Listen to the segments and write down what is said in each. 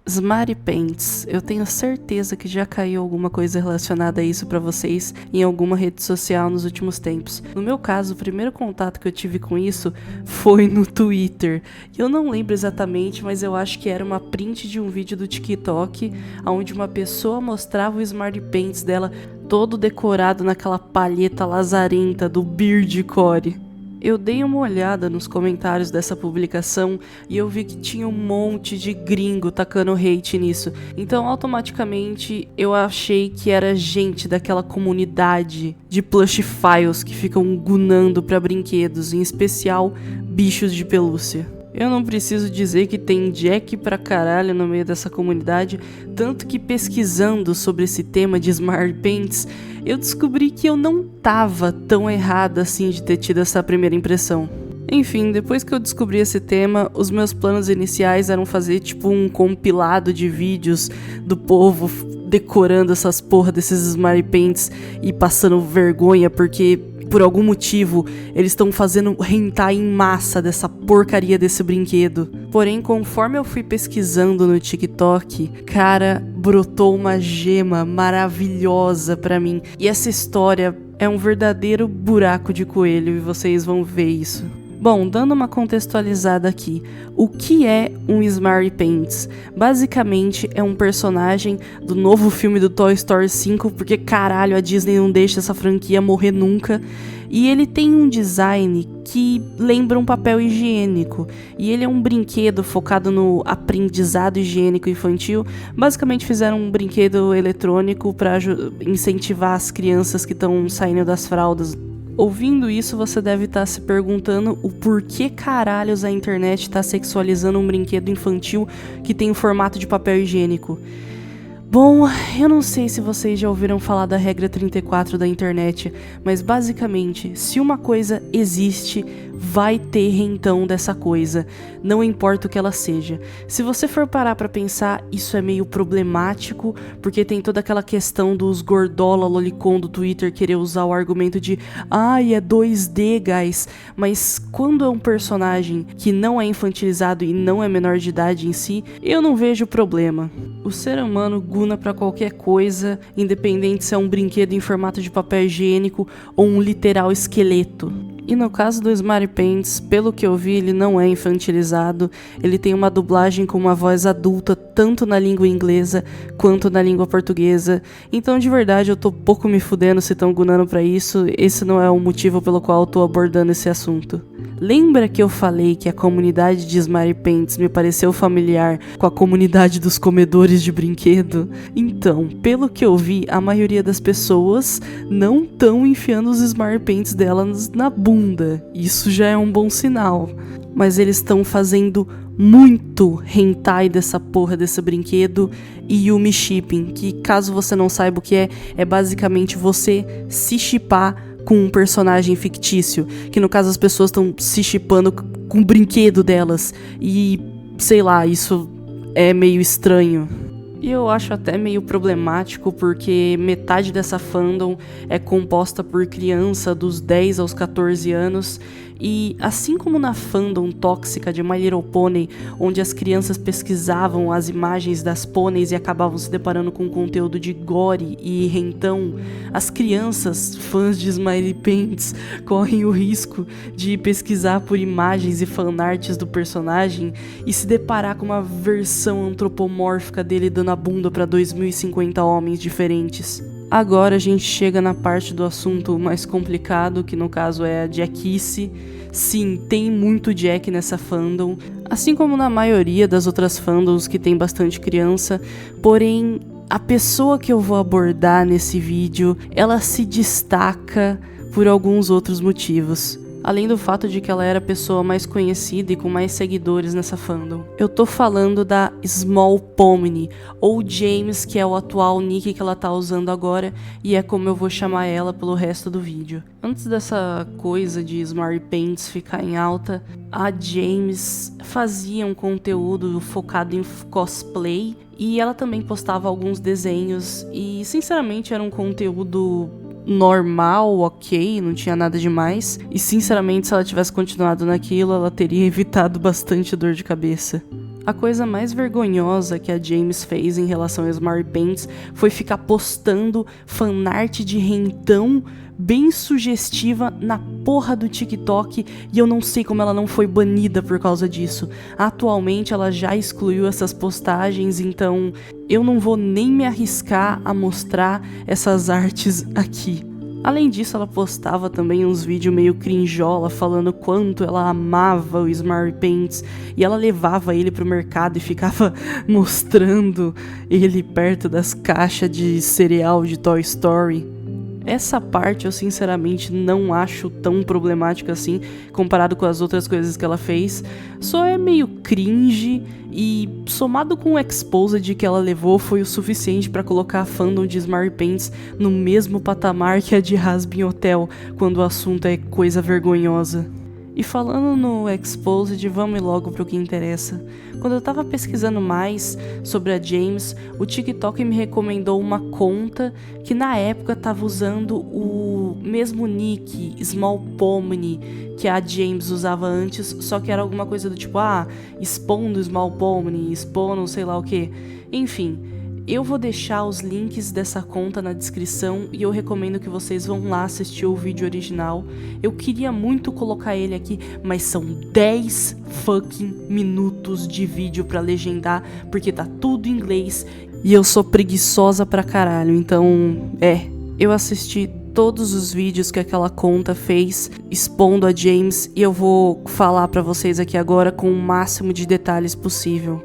Smarty Pants, eu tenho certeza que já caiu alguma coisa relacionada a isso pra vocês em alguma rede social nos últimos tempos. No meu caso, o primeiro contato que eu tive com isso foi no Twitter. Eu não lembro exatamente, mas eu acho que era uma print de um vídeo do TikTok, onde uma pessoa mostrava o Smarty Pants dela todo decorado naquela palheta lazarenta do Beardcore. Eu dei uma olhada nos comentários dessa publicação e eu vi que tinha um monte de gringo tacando hate nisso. Então, automaticamente, eu achei que era gente daquela comunidade de plush files que ficam gunando pra brinquedos, em especial bichos de pelúcia. Eu não preciso dizer que tem Jack pra caralho no meio dessa comunidade, tanto que pesquisando sobre esse tema de Smarty Pants, eu descobri que eu não tava tão errada assim de ter tido essa primeira impressão. Enfim, depois que eu descobri esse tema, os meus planos iniciais eram fazer tipo um compilado de vídeos do povo decorando essas porra desses Smarty Pants e passando vergonha porque por algum motivo eles estão fazendo hentai em massa dessa porcaria desse brinquedo. Porém, conforme eu fui pesquisando no TikTok, cara, brotou uma gema maravilhosa pra mim. E essa história é um verdadeiro buraco de coelho e vocês vão ver isso. Bom, dando uma contextualizada aqui, o que é um Smarty Pants? Basicamente é um personagem do novo filme do Toy Story 5, porque caralho, a Disney não deixa essa franquia morrer nunca. E ele tem um design que lembra um papel higiênico. E ele é um brinquedo focado no aprendizado higiênico infantil. Basicamente fizeram um brinquedo eletrônico para incentivar as crianças que estão saindo das fraldas. Ouvindo isso, você deve estar se perguntando o porquê caralhos a internet está sexualizando um brinquedo infantil que tem o formato de papel higiênico. Bom, eu não sei se vocês já ouviram falar da regra 34 da internet, mas basicamente, se uma coisa existe, vai ter então dessa coisa, não importa o que ela seja. Se você for parar pra pensar, isso é meio problemático, porque tem toda aquela questão dos gordola lolicon do Twitter querer usar o argumento de é 2D, guys, mas quando é um personagem que não é infantilizado e não é menor de idade em si, eu não vejo problema. O ser humano guna pra qualquer coisa, independente se é um brinquedo em formato de papel higiênico ou um literal esqueleto. E no caso do Smarty Pants, pelo que eu vi, ele não é infantilizado, ele tem uma dublagem com uma voz adulta tanto na língua inglesa quanto na língua portuguesa, então de verdade eu tô pouco me fudendo se tão gunando pra isso, esse não é o motivo pelo qual eu tô abordando esse assunto. Lembra que eu falei que a comunidade de Smarty Pants me pareceu familiar com a comunidade dos comedores de brinquedo? Então, pelo que eu vi, a maioria das pessoas não estão enfiando os Smarty Pants delas na bunda. Isso já é um bom sinal. Mas eles estão fazendo muito hentai dessa porra desse brinquedo e Yumi Shipping, que caso você não saiba o que é basicamente você se shippar com um personagem fictício, que no caso as pessoas estão se shippando com o brinquedo delas, e sei lá, isso é meio estranho. E eu acho até meio problemático porque metade dessa fandom é composta por criança dos 10 aos 14 anos e assim como na fandom tóxica de My Little Pony, onde as crianças pesquisavam as imagens das pôneis e acabavam se deparando com conteúdo de gore e rentão, as crianças fãs de Smiley Pants correm o risco de pesquisar por imagens e fanarts do personagem e se deparar com uma versão antropomórfica dele dando a bunda para 2050 homens diferentes. Agora a gente chega na parte do assunto mais complicado, que no caso é a Jackice. Sim, tem muito Jack nessa fandom, assim como na maioria das outras fandoms que tem bastante criança, porém a pessoa que eu vou abordar nesse vídeo, ela se destaca por alguns outros motivos. Além do fato de que ela era a pessoa mais conhecida e com mais seguidores nessa fandom. Eu tô falando da Small Pomni, ou James, que é o atual nick que ela tá usando agora, e é como eu vou chamar ela pelo resto do vídeo. Antes dessa coisa de Smarty Pants ficar em alta, a James fazia um conteúdo focado em cosplay, e ela também postava alguns desenhos, e sinceramente era um conteúdo normal, ok, não tinha nada demais. E sinceramente, se ela tivesse continuado naquilo, ela teria evitado bastante dor de cabeça. A coisa mais vergonhosa que a James fez em relação aos Smart Paints foi ficar postando fanart de rentão bem sugestiva na porra do TikTok, e eu não sei como ela não foi banida por causa disso. Atualmente ela já excluiu essas postagens, então eu não vou nem me arriscar a mostrar essas artes aqui. Além disso, ela postava também uns vídeos meio crinjola, falando quanto ela amava o Smart Paints, e ela levava ele pro mercado e ficava mostrando ele perto das caixas de cereal de Toy Story. Essa parte eu sinceramente não acho tão problemática assim, comparado com as outras coisas que ela fez. Só é meio cringe, e somado com o exposed que ela levou foi o suficiente pra colocar a fandom de Smart Paints no mesmo patamar que a de Hazbin Hotel, quando o assunto é coisa vergonhosa. E falando no exposed, vamos logo pro que interessa. Quando eu tava pesquisando mais sobre a James, o TikTok me recomendou uma conta que na época tava usando o mesmo nick, Small Pomni, que a James usava antes, só que era alguma coisa do tipo, expondo Small Pomni, expondo sei lá o que. Enfim, eu vou deixar os links dessa conta na descrição e eu recomendo que vocês vão lá assistir o vídeo original. Eu queria muito colocar ele aqui, mas são 10 fucking minutos de vídeo pra legendar, porque tá tudo em inglês e eu sou preguiçosa pra caralho, então eu assisti todos os vídeos que aquela conta fez expondo a James e eu vou falar pra vocês aqui agora com o máximo de detalhes possível.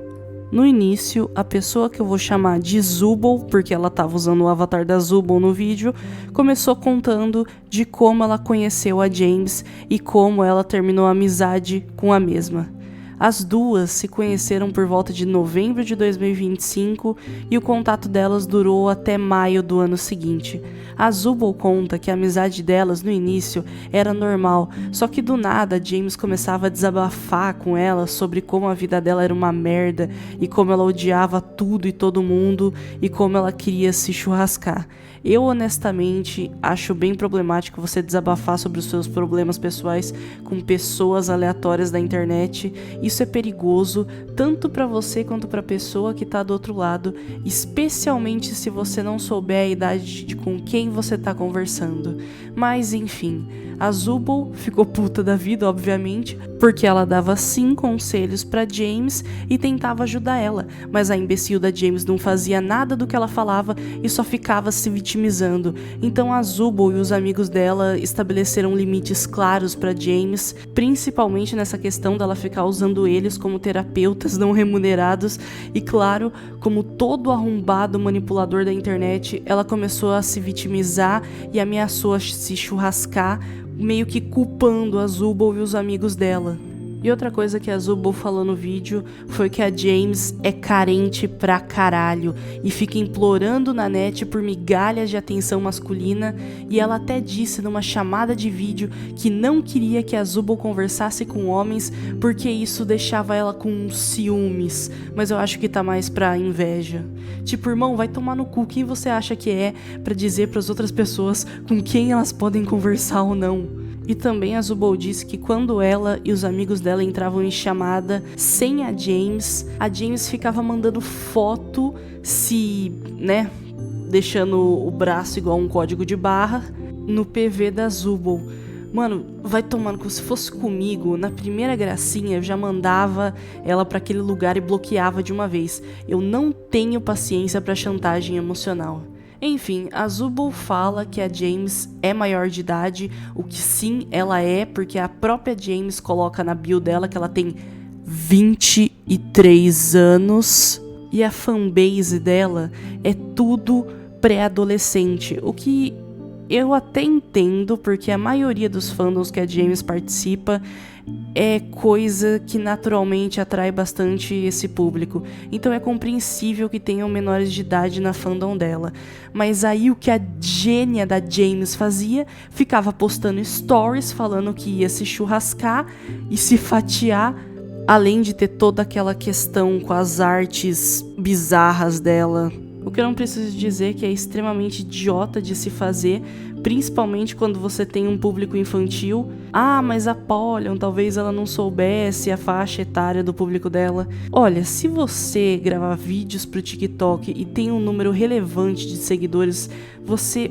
No início, a pessoa que eu vou chamar de Zubul, porque ela estava usando o avatar da Zubul no vídeo, começou contando de como ela conheceu a James e como ela terminou a amizade com a mesma. As duas se conheceram por volta de novembro de 2025 e o contato delas durou até maio do ano seguinte. A Zubul conta que a amizade delas no início era normal, só que do nada James começava a desabafar com ela sobre como a vida dela era uma merda e como ela odiava tudo e todo mundo e como ela queria se churrascar. Eu honestamente acho bem problemático você desabafar sobre os seus problemas pessoais com pessoas aleatórias da internet. Isso é perigoso tanto para você quanto para a pessoa que tá do outro lado, especialmente se você não souber a idade de com quem você tá conversando. Mas enfim, a Zubul ficou puta da vida, obviamente, porque ela dava sim conselhos pra James e tentava ajudar ela, mas a imbecil da James não fazia nada do que ela falava e só ficava se vitimizando. Então a Zubul e os amigos dela estabeleceram limites claros pra James, principalmente nessa questão dela ficar usando eles como terapeutas não remunerados, e claro, como todo arrombado manipulador da internet, ela começou a se vitimizar e ameaçou a se churrascar, meio que culpando a Zubul e os amigos dela. E outra coisa que a Zubul falou no vídeo foi que a James é carente pra caralho e fica implorando na net por migalhas de atenção masculina, e ela até disse numa chamada de vídeo que não queria que a Zubul conversasse com homens porque isso deixava ela com ciúmes, mas eu acho que tá mais pra inveja. Tipo, irmão, vai tomar no cu, quem você acha que é pra dizer pras outras pessoas com quem elas podem conversar ou não? E também a Zubul disse que quando ela e os amigos dela entravam em chamada sem a James ficava mandando foto, deixando o braço igual um código de barra no PV da Zubul. Mano, vai tomando como se fosse comigo, na primeira gracinha eu já mandava ela pra aquele lugar e bloqueava de uma vez. Eu não tenho paciência pra chantagem emocional. Enfim, a Zubul fala que a James é maior de idade, o que sim ela é, porque a própria James coloca na bio dela que ela tem 23 anos e a fanbase dela é tudo pré-adolescente, o que eu até entendo, porque a maioria dos fandoms que a James participa é coisa que naturalmente atrai bastante esse público. Então é compreensível que tenham menores de idade na fandom dela. Mas aí o que a gênia da James fazia, ficava postando stories falando que ia se churrascar e se fatiar, além de ter toda aquela questão com as artes bizarras dela. O que eu não preciso dizer que é extremamente idiota de se fazer, principalmente quando você tem um público infantil. Ah, mas a Polion, talvez ela não soubesse a faixa etária do público dela. Olha, se você gravar vídeos pro TikTok e tem um número relevante de seguidores, você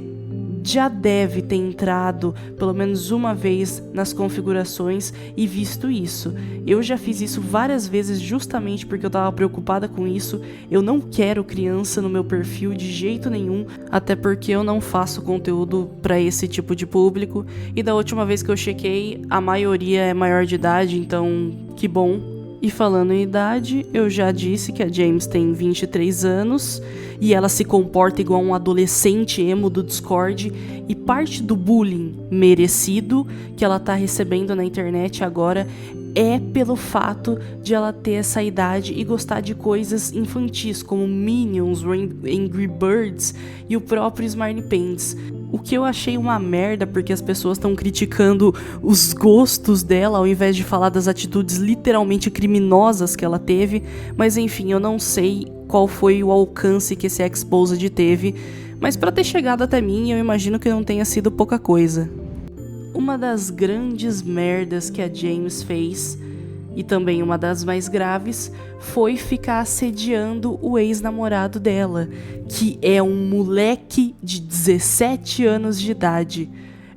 já deve ter entrado pelo menos uma vez nas configurações e visto isso. Eu já fiz isso várias vezes justamente porque eu tava preocupada com isso. Eu não quero criança no meu perfil de jeito nenhum, até porque eu não faço conteúdo para esse tipo de público. E da última vez que eu chequei, a maioria é maior de idade, então que bom. E falando em idade, eu já disse que a James tem 23 anos e ela se comporta igual um adolescente emo do Discord, e parte do bullying merecido que ela tá recebendo na internet agora é pelo fato de ela ter essa idade e gostar de coisas infantis como Minions, Angry Birds e o próprio Smiley Pants. O que eu achei uma merda, porque as pessoas estão criticando os gostos dela ao invés de falar das atitudes literalmente criminosas que ela teve. Mas enfim, eu não sei qual foi o alcance que esse Exposed teve, mas pra ter chegado até mim, eu imagino que não tenha sido pouca coisa. Uma das grandes merdas que a James fez, e também uma das mais graves, foi ficar assediando o ex-namorado dela, que é um moleque de 17 anos de idade.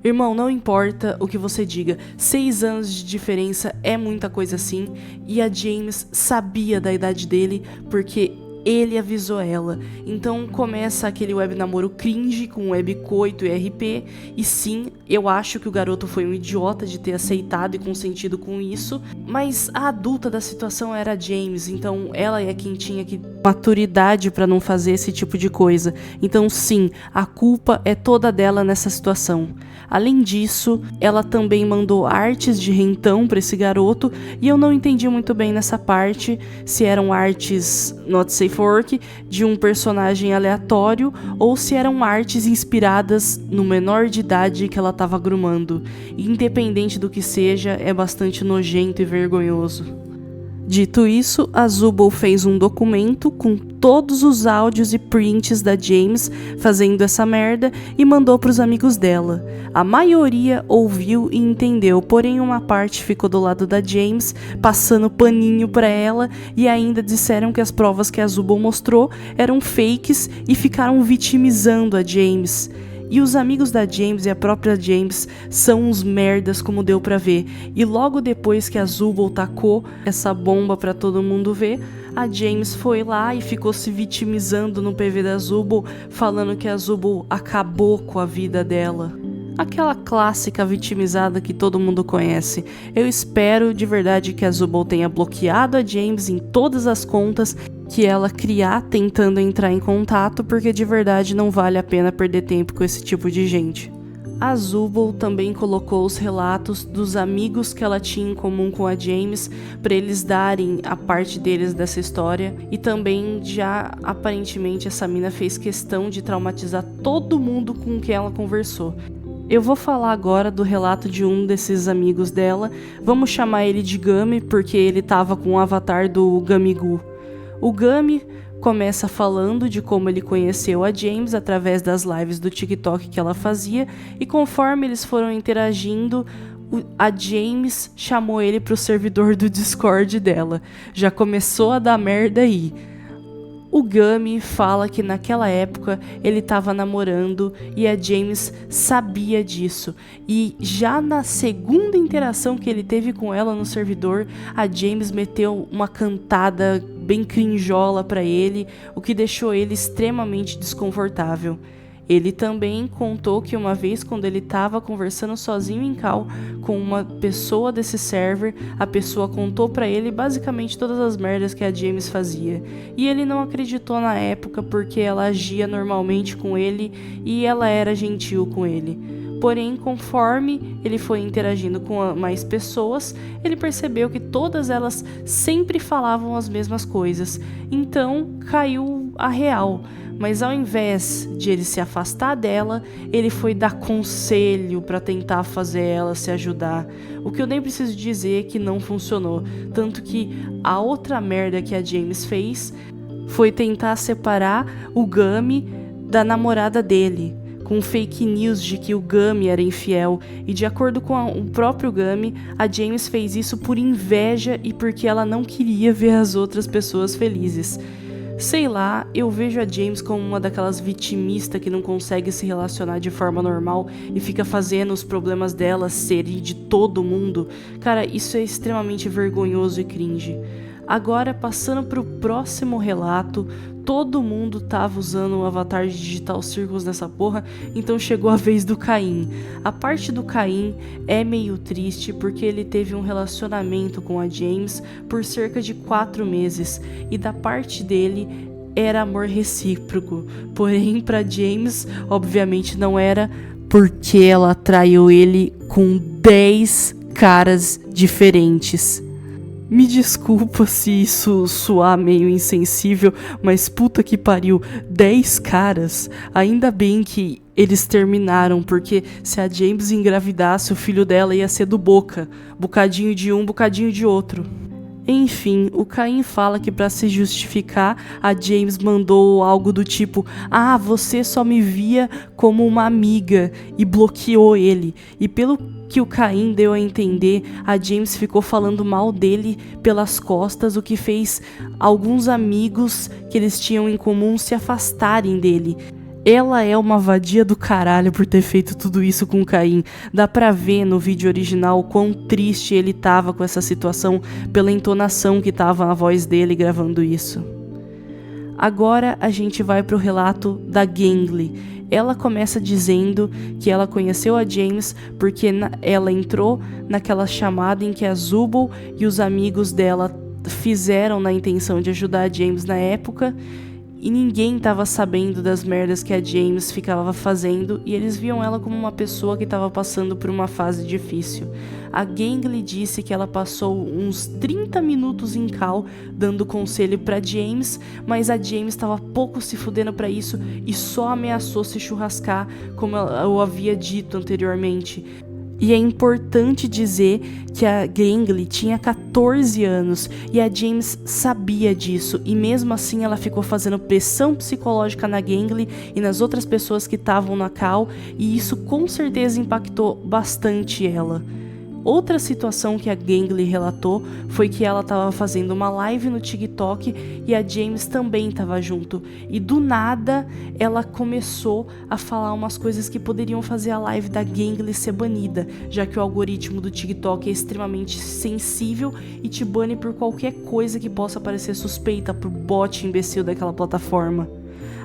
Irmão, não importa o que você diga, 6 anos de diferença é muita coisa assim, e a James sabia da idade dele porque ele avisou ela. Então começa aquele web namoro cringe com web coito e RP. E sim, eu acho que o garoto foi um idiota de ter aceitado e consentido com isso, mas a adulta da situação era a James, então ela é quem tinha que maturidade pra não fazer esse tipo de coisa. Então sim, a culpa é toda dela nessa situação. Além disso, ela também mandou artes de rentão pra esse garoto, e eu não entendi muito bem nessa parte se eram artes not safe for work de um personagem aleatório ou se eram artes inspiradas no menor de idade que ela tava grumando. Independente do que seja, é bastante nojento e vergonhoso. Dito isso, a Zubul fez um documento com todos os áudios e prints da James fazendo essa merda e mandou pros amigos dela. A maioria ouviu e entendeu, porém uma parte ficou do lado da James, passando paninho pra ela, e ainda disseram que as provas que a Zubul mostrou eram fakes e ficaram vitimizando a James. E os amigos da James e a própria James são uns merdas, como deu pra ver. E logo depois que a Zubul tacou essa bomba pra todo mundo ver, a James foi lá e ficou se vitimizando no PV da Zubul, falando que a Zubul acabou com a vida dela. Aquela clássica vitimizada que todo mundo conhece. Eu espero de verdade que a Zubul tenha bloqueado a James em todas as contas que ela criar tentando entrar em contato, porque de verdade não vale a pena perder tempo com esse tipo de gente. A Zubul também colocou os relatos dos amigos que ela tinha em comum com a James para eles darem a parte deles dessa história, e também já aparentemente essa mina fez questão de traumatizar todo mundo com quem ela conversou. Eu vou falar agora do relato de um desses amigos dela, vamos chamar ele de Gummy porque ele tava com o avatar do Gamigu. O Gummy começa falando de como ele conheceu a James através das lives do TikTok que ela fazia, e conforme eles foram interagindo, a James chamou ele pro servidor do Discord dela. Já começou a dar merda aí. O Gummy fala que naquela época ele estava namorando e a James sabia disso. E já na segunda interação que ele teve com ela no servidor, a James meteu uma cantada bem crinjola pra ele, o que deixou ele extremamente desconfortável. Ele também contou que uma vez, quando ele estava conversando sozinho em call com uma pessoa desse server, a pessoa contou pra ele basicamente todas as merdas que a James fazia. E ele não acreditou na época porque ela agia normalmente com ele e ela era gentil com ele. Porém, conforme ele foi interagindo com mais pessoas, ele percebeu que todas elas sempre falavam as mesmas coisas. Então, caiu a real. Mas ao invés de ele se afastar dela, ele foi dar conselho para tentar fazer ela se ajudar. O que eu nem preciso dizer que não funcionou. Tanto que a outra merda que a James fez, foi tentar separar o Gummy da namorada dele, com fake news de que o Gummy era infiel, e de acordo com o próprio Gummy, a James fez isso por inveja e porque ela não queria ver as outras pessoas felizes. Sei lá, eu vejo a James como uma daquelas vitimistas que não consegue se relacionar de forma normal e fica fazendo os problemas dela serem de todo mundo. Cara, isso é extremamente vergonhoso e cringe. Agora, passando pro próximo relato, todo mundo tava usando o avatar de Digital Circles nessa porra, então chegou a vez do Caim. A parte do Caim é meio triste porque ele teve um relacionamento com a James por cerca de 4 meses, e da parte dele era amor recíproco, porém pra James, obviamente não era, porque ela traiu ele com 10 caras diferentes. Me desculpa se isso soar meio insensível, mas puta que pariu, 10 caras. Ainda bem que eles terminaram, porque se a James engravidasse, o filho dela ia ser do Boca. Bocadinho de um, bocadinho de outro. Enfim, o Caim fala que para se justificar, a James mandou algo do tipo: "Ah, você só me via como uma amiga", e bloqueou ele. E pelo que o Caim deu a entender, a James ficou falando mal dele pelas costas, o que fez alguns amigos que eles tinham em comum se afastarem dele. Ela é uma vadia do caralho por ter feito tudo isso com o Caim. Dá pra ver no vídeo original o quão triste ele tava com essa situação pela entonação que tava na voz dele gravando isso. Agora a gente vai pro relato da Gangly. Ela começa dizendo que ela conheceu a James porque ela entrou naquela chamada em que a Zubul e os amigos dela fizeram na intenção de ajudar a James na época, e ninguém estava sabendo das merdas que a James ficava fazendo, e eles viam ela como uma pessoa que estava passando por uma fase difícil. A Gangly disse que ela passou uns 30 minutos em cal dando conselho para James, mas a James estava pouco se fudendo para isso e só ameaçou se churrascar, como eu havia dito anteriormente. E é importante dizer que a Gangly tinha 14 anos e a James sabia disso, e mesmo assim ela ficou fazendo pressão psicológica na Gangly e nas outras pessoas que estavam na cal, e isso com certeza impactou bastante ela. Outra situação que a Gangly relatou foi que ela estava fazendo uma live no TikTok e a James também estava junto. E do nada ela começou a falar umas coisas que poderiam fazer a live da Gangly ser banida, já que o algoritmo do TikTok é extremamente sensível e te bane por qualquer coisa que possa parecer suspeita pro bot imbecil daquela plataforma.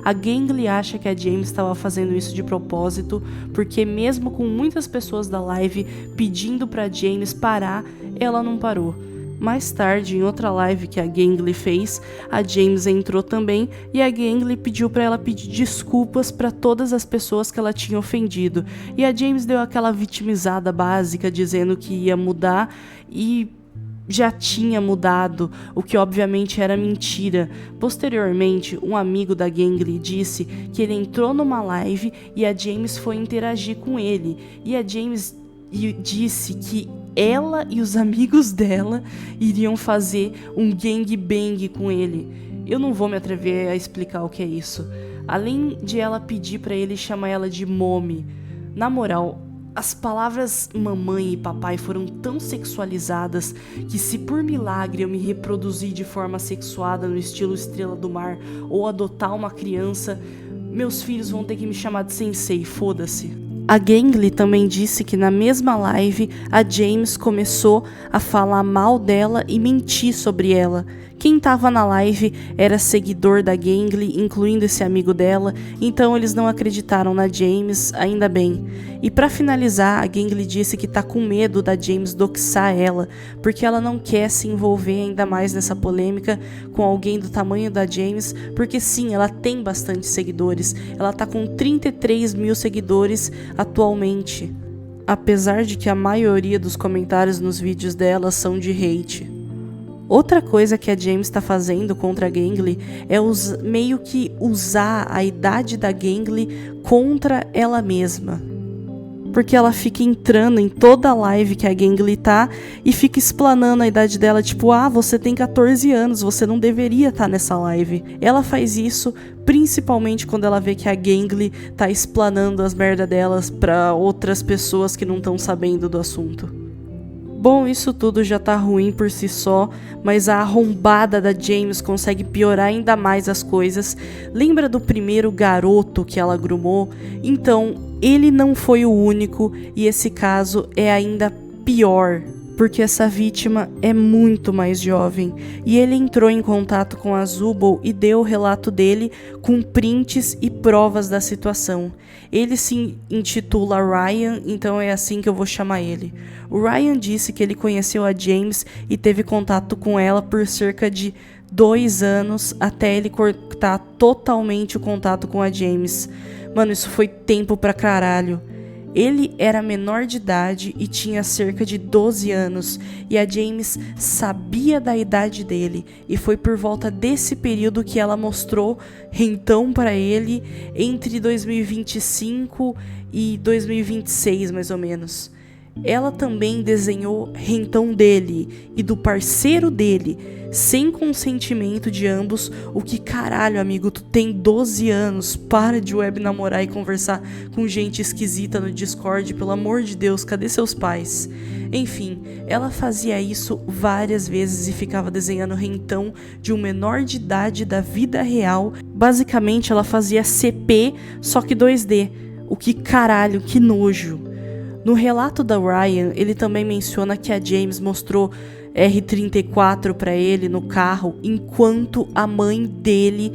A Gangly acha que a James estava fazendo isso de propósito, porque mesmo com muitas pessoas da live pedindo pra James parar, ela não parou. Mais tarde, em outra live que a Gangly fez, a James entrou também e a Gangly pediu pra ela pedir desculpas pra todas as pessoas que ela tinha ofendido. E a James deu aquela vitimizada básica dizendo que ia mudar e já tinha mudado, o que obviamente era mentira. Posteriormente, um amigo da Gangly disse que ele entrou numa live e a James foi interagir com ele, e a James disse que ela e os amigos dela iriam fazer um gangbang com ele. Eu não vou me atrever a explicar o que é isso, além de ela pedir pra ele chamar ela de Mommy. Na moral, as palavras mamãe e papai foram tão sexualizadas que, se por milagre eu me reproduzir de forma sexuada no estilo Estrela do Mar ou adotar uma criança, meus filhos vão ter que me chamar de sensei, foda-se. A Gangly também disse que na mesma live a James começou a falar mal dela e mentir sobre ela. Quem estava na live era seguidor da Gangly, incluindo esse amigo dela, então eles não acreditaram na James, ainda bem. E para finalizar, a Gangly disse que tá com medo da James doxar ela, porque ela não quer se envolver ainda mais nessa polêmica com alguém do tamanho da James, porque sim, ela tem bastante seguidores, ela tá com 33 mil seguidores atualmente, apesar de que a maioria dos comentários nos vídeos dela são de hate. Outra coisa que a James está fazendo contra a Gangly é meio que usar a idade da Gangly contra ela mesma. porque ela fica entrando em toda a live que a Gangly tá e fica explanando a idade dela, tipo, você tem 14 anos, você não deveria estar nessa live. Ela faz isso principalmente quando ela vê que a Gangly tá explanando as merda delas pra outras pessoas que não estão sabendo do assunto. Bom, isso tudo já tá ruim por si só, mas a arrombada da James consegue piorar ainda mais as coisas. Lembra do primeiro garoto que ela grumou? Então, ele não foi o único e esse caso é ainda pior, porque essa vítima é muito mais jovem. E ele entrou em contato com a Zubul e deu o relato dele com prints e provas da situação. Ele se intitula Ryan, então é assim que eu vou chamar ele. O Ryan disse que ele conheceu a James e teve contato com ela por cerca de 2 anos até ele cortar totalmente o contato com a James. Mano, isso foi tempo pra caralho. Ele era menor de idade e tinha cerca de 12 anos, e a James sabia da idade dele, e foi por volta desse período que ela mostrou rentão para ele entre 2025 e 2026, mais ou menos. Ela também desenhou rentão dele e do parceiro dele, sem consentimento de ambos. O que caralho, amigo, tu tem 12 anos, para de web namorar e conversar com gente esquisita no Discord, pelo amor de Deus, cadê seus pais? Enfim, ela fazia isso várias vezes e ficava desenhando rentão de um menor de idade da vida real. Basicamente ela fazia CP, só que 2D. O que caralho, que nojo. No relato da Ryan, ele também menciona que a James mostrou R34 para ele no carro, enquanto a mãe dele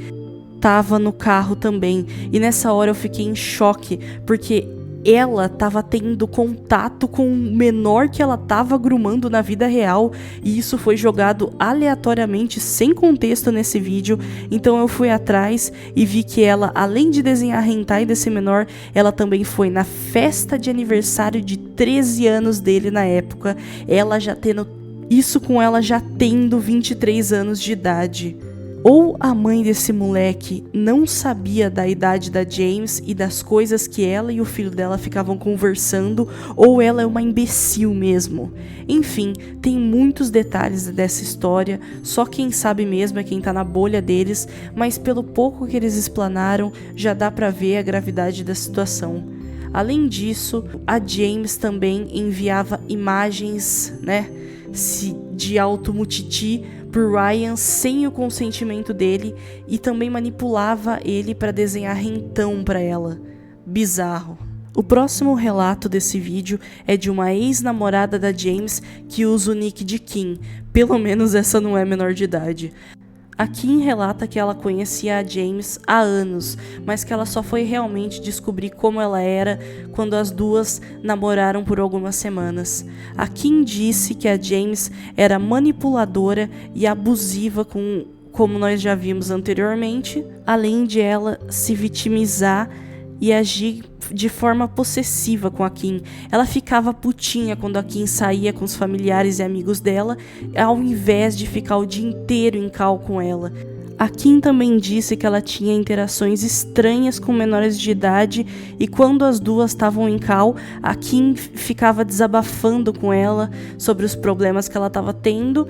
estava no carro também. E nessa hora eu fiquei em choque, porque ela estava tendo contato com o menor que ela estava grumando na vida real, e isso foi jogado aleatoriamente, sem contexto nesse vídeo. Então eu fui atrás e vi que ela, além de desenhar hentai desse menor, ela também foi na festa de aniversário de 13 anos dele na época, ela já tendo isso com ela já tendo 23 anos de idade. Ou a mãe desse moleque não sabia da idade da James e das coisas que ela e o filho dela ficavam conversando, ou ela é uma imbecil mesmo. Enfim, tem muitos detalhes dessa história, só quem sabe mesmo é quem tá na bolha deles, mas pelo pouco que eles explanaram, já dá pra ver a gravidade da situação. Além disso, a James também enviava imagens, de alto mutiti por Ryan sem o consentimento dele e também manipulava ele para desenhar rentão para ela. Bizarro. O próximo relato desse vídeo é de uma ex-namorada da James que usa o nick de Kim. Pelo menos essa não é menor de idade. A Kim relata que ela conhecia a James há anos, mas que ela só foi realmente descobrir como ela era quando as duas namoraram por algumas semanas. A Kim disse que a James era manipuladora e abusiva, como nós já vimos anteriormente, além de ela se vitimizar e agir de forma possessiva com a Kim. Ela ficava putinha quando a Kim saía com os familiares e amigos dela, ao invés de ficar o dia inteiro em cal com ela. A Kim também disse que ela tinha interações estranhas com menores de idade e quando as duas estavam em cal, a Kim ficava desabafando com ela sobre os problemas que ela estava tendo,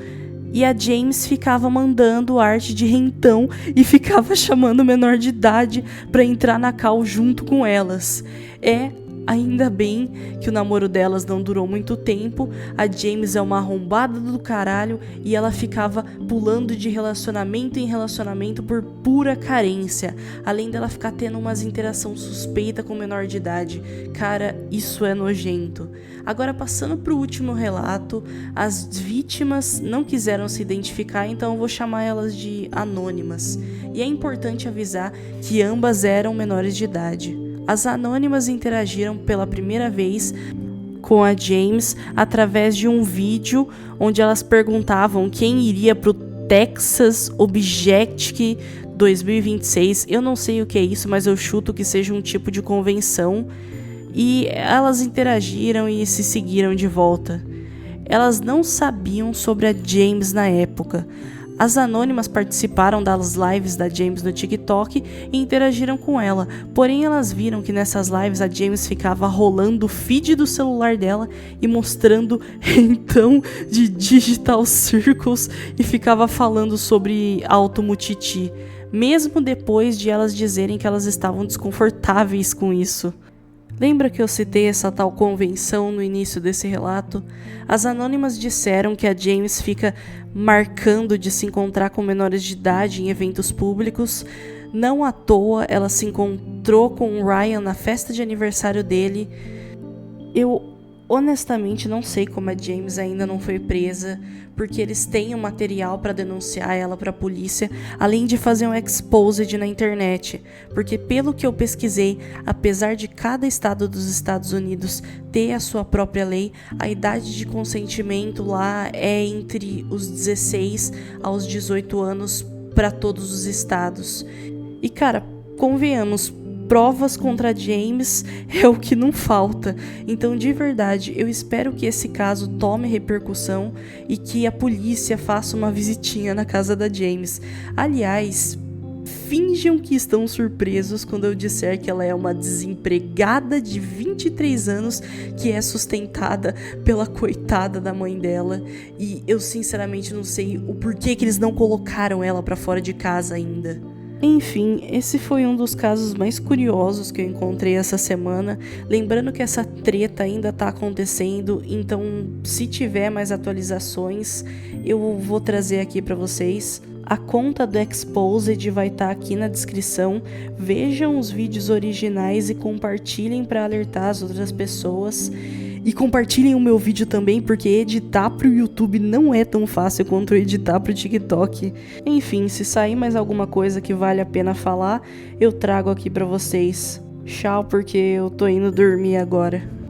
e a James ficava mandando arte de rentão e ficava chamando o menor de idade para entrar na cal junto com elas. Ainda bem que o namoro delas não durou muito tempo. A James é uma arrombada do caralho e ela ficava pulando de relacionamento em relacionamento por pura carência, além dela ficar tendo umas interações suspeitas com menor de idade. Cara, isso é nojento. Agora, passando pro último relato, as vítimas não quiseram se identificar, então eu vou chamar elas de anônimas. E é importante avisar que ambas eram menores de idade. As anônimas interagiram pela primeira vez com a James através de um vídeo onde elas perguntavam quem iria pro Texas Objectic 2026. Eu não sei o que é isso, mas eu chuto que seja um tipo de convenção. E elas interagiram e se seguiram de volta. Elas não sabiam sobre a James na época. As anônimas participaram das lives da James no TikTok e interagiram com ela, porém elas viram que nessas lives a James ficava rolando o feed do celular dela e mostrando então de Digital Circles e ficava falando sobre automutiti, mesmo depois de elas dizerem que elas estavam desconfortáveis com isso. Lembra que eu citei essa tal convenção no início desse relato? As anônimas disseram que a James fica marcando de se encontrar com menores de idade em eventos públicos. Não à toa, ela se encontrou com o Ryan na festa de aniversário dele. Eu honestamente não sei como a James ainda não foi presa, porque eles têm o material para denunciar ela para a polícia, além de fazer um exposed na internet, porque pelo que eu pesquisei, apesar de cada estado dos Estados Unidos ter a sua própria lei, a idade de consentimento lá é entre os 16 aos 18 anos para todos os estados. E cara, convenhamos, provas contra James é o que não falta. Então, de verdade, eu espero que esse caso tome repercussão e que a polícia faça uma visitinha na casa da James. Aliás, finjam que estão surpresos quando eu disser que ela é uma desempregada de 23 anos que é sustentada pela coitada da mãe dela. E eu sinceramente não sei o porquê que eles não colocaram ela pra fora de casa ainda. Enfim, esse foi um dos casos mais curiosos que eu encontrei essa semana. Lembrando que essa treta ainda tá acontecendo, então se tiver mais atualizações, eu vou trazer aqui pra vocês. A conta do Exposed vai estar aqui na descrição. Vejam os vídeos originais e compartilhem para alertar as outras pessoas. E compartilhem o meu vídeo também, porque editar pro YouTube não é tão fácil quanto editar pro TikTok. Enfim, se sair mais alguma coisa que vale a pena falar, eu trago aqui pra vocês. Tchau, porque eu tô indo dormir agora.